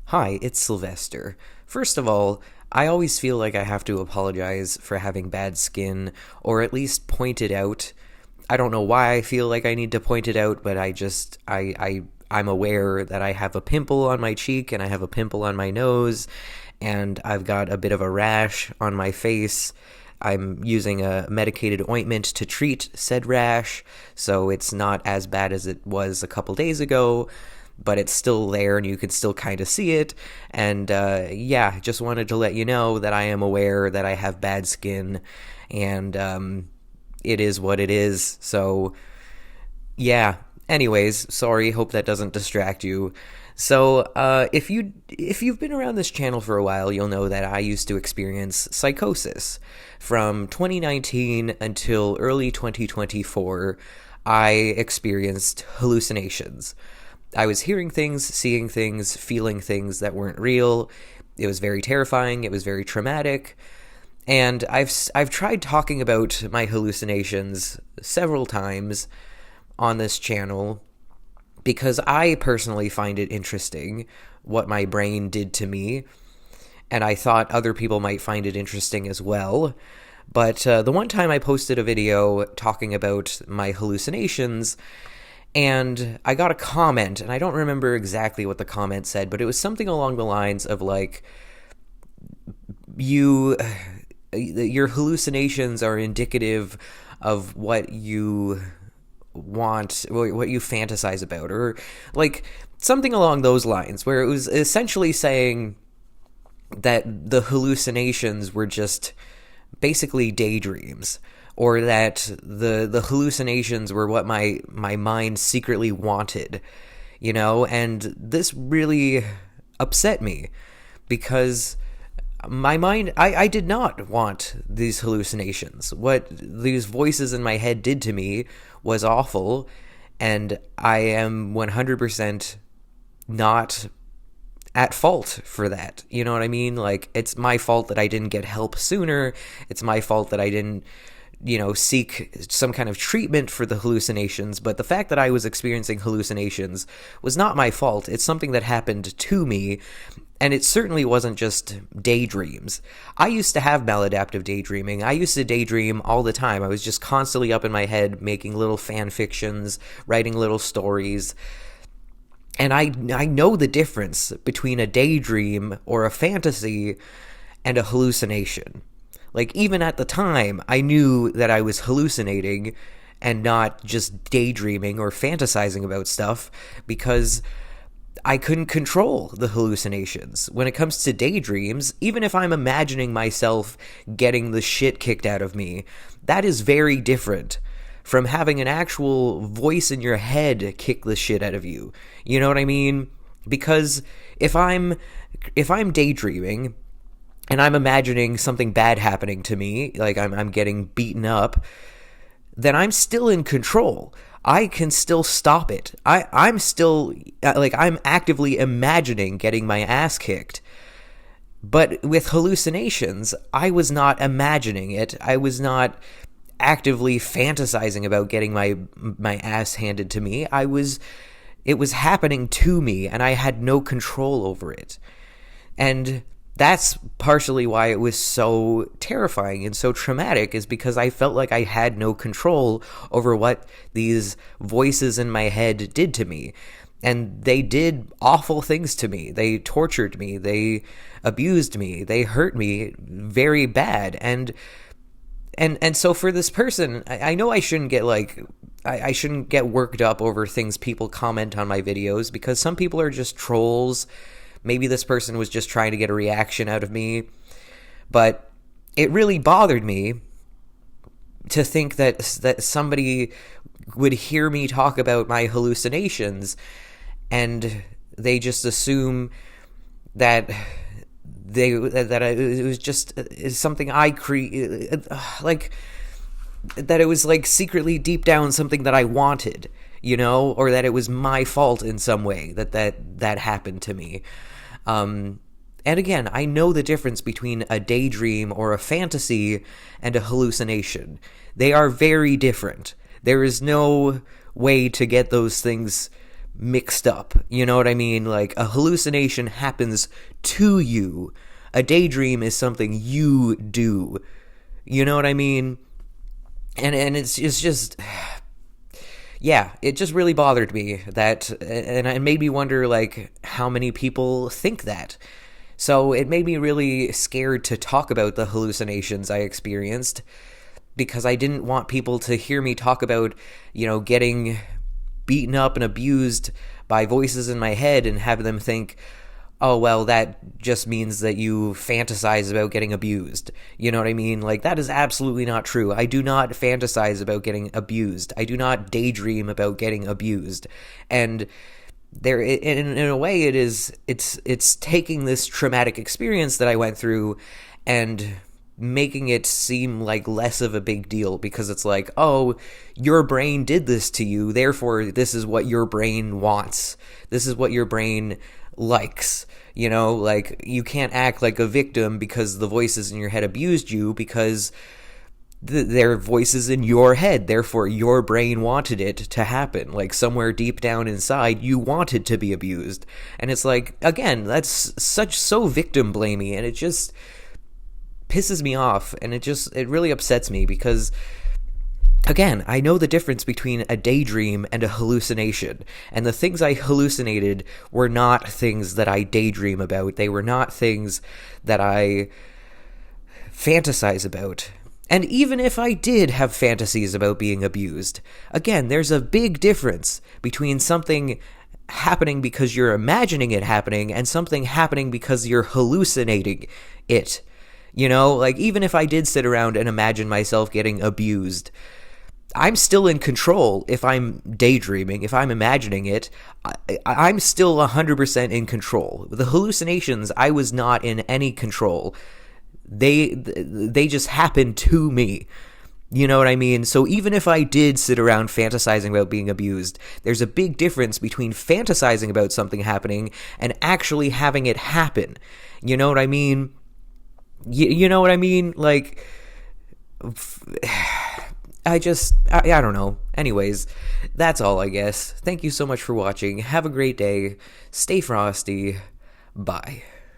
Hi, it's Sylvester. First of all, I always feel like I have to apologize for having bad skin, or at least point it out. I don't know why I feel like I need to point it out, but I'm aware that I have a pimple on my cheek and I have a pimple on my nose, and I've got a bit of a rash on my face. I'm using a medicated ointment to treat said rash, so it's not as bad as it was a couple days ago, but it's still there and you can still kind of see it. And yeah, just wanted to let you know that I am aware that I have bad skin, and it is what it is. So yeah. Anyways, sorry. Hope that doesn't distract you. So, if you've been around this channel for a while, you'll know that I used to experience psychosis from 2019 until early 2024. I experienced hallucinations. I was hearing things, seeing things, feeling things that weren't real. It was very terrifying. It was very traumatic. And I've tried talking about my hallucinations several times on this channel because I personally find it interesting what my brain did to me, and I thought other people might find it interesting as well. But the one time I posted a video talking about my hallucinations, and I got a comment, and I don't remember exactly what the comment said, but it was something along the lines of like, you your hallucinations are indicative of what you want, what you fantasize about, or like something along those lines, where it was essentially saying that the hallucinations were just basically daydreams, or that the hallucinations were what my mind secretly wanted, and this really upset me because my mind, I did not want these hallucinations. What these voices in my head did to me was awful, and I am 100% not at fault for that. You know what I mean? Like, it's my fault that I didn't get help sooner. It's my fault that I didn't, seek some kind of treatment for the hallucinations. But the fact that I was experiencing hallucinations was not my fault. It's something that happened to me, and it certainly wasn't just daydreams. I used to have maladaptive daydreaming. I used to daydream all the time. I was just constantly up in my head making little fan fictions, writing little stories. And I know the difference between a daydream or a fantasy and a hallucination. Like, even at the time, I knew that I was hallucinating and not just daydreaming or fantasizing about stuff, because I couldn't control the hallucinations. When it comes to daydreams, even if I'm imagining myself getting the shit kicked out of me, that is very different from having an actual voice in your head kick the shit out of you. You know what I mean? Because if I'm daydreaming and I'm imagining something bad happening to me, like I'm getting beaten up, then I'm still in control. I can still stop it. I'm still, I'm actively imagining getting my ass kicked. But with hallucinations, I was not imagining it. I was not actively fantasizing about getting my ass handed to me. It was happening to me, and I had no control over it. And that's partially why it was so terrifying and so traumatic, is because I felt like I had no control over what these voices in my head did to me. And they did awful things to me. They tortured me. They abused me. They hurt me very bad. And so for this person, I know I shouldn't get I shouldn't get worked up over things people comment on my videos, because some people are just trolls. Maybe this person was just trying to get a reaction out of me. But it really bothered me to think that somebody would hear me talk about my hallucinations and they just assume that it was just something I created, that it was like secretly deep down something that I wanted, or that it was my fault in some way that happened to me. And again, I know the difference between a daydream or a fantasy and a hallucination. They are very different. There is no way to get those things mixed up. You know what I mean? Like, a hallucination happens to you. A daydream is something you do. You know what I mean? And it's just yeah, it just really bothered me that, and it made me wonder, like, how many people think that. So it made me really scared to talk about the hallucinations I experienced, because I didn't want people to hear me talk about, getting beaten up and abused by voices in my head and have them think, oh, well, that just means that you fantasize about getting abused. You know what I mean? Like, that is absolutely not true. I do not fantasize about getting abused. I do not daydream about getting abused. And there, in a way, it's taking this traumatic experience that I went through and making it seem like less of a big deal, because it's like, oh, your brain did this to you, therefore this is what your brain wants. This is what your brain likes. Like, you can't act like a victim because the voices in your head abused you, because they're voices in your head, therefore your brain wanted it to happen. Like, somewhere deep down inside, you wanted to be abused. And it's like, again, that's so victim blamey, and it just pisses me off, and it really upsets me, because again, I know the difference between a daydream and a hallucination, and the things I hallucinated were not things that I daydream about. They were not things that I fantasize about. And even if I did have fantasies about being abused, again, there's a big difference between something happening because you're imagining it happening and something happening because you're hallucinating it. Like, even if I did sit around and imagine myself getting abused, I'm still in control. If I'm daydreaming, if I'm imagining it, I'm still 100% in control. The hallucinations, I was not in any control. They just happened to me. You know what I mean? So even if I did sit around fantasizing about being abused, there's a big difference between fantasizing about something happening and actually having it happen. You know what I mean? You know what I mean? Like, I don't know. Anyways, that's all, I guess. Thank you so much for watching. Have a great day. Stay frosty. Bye.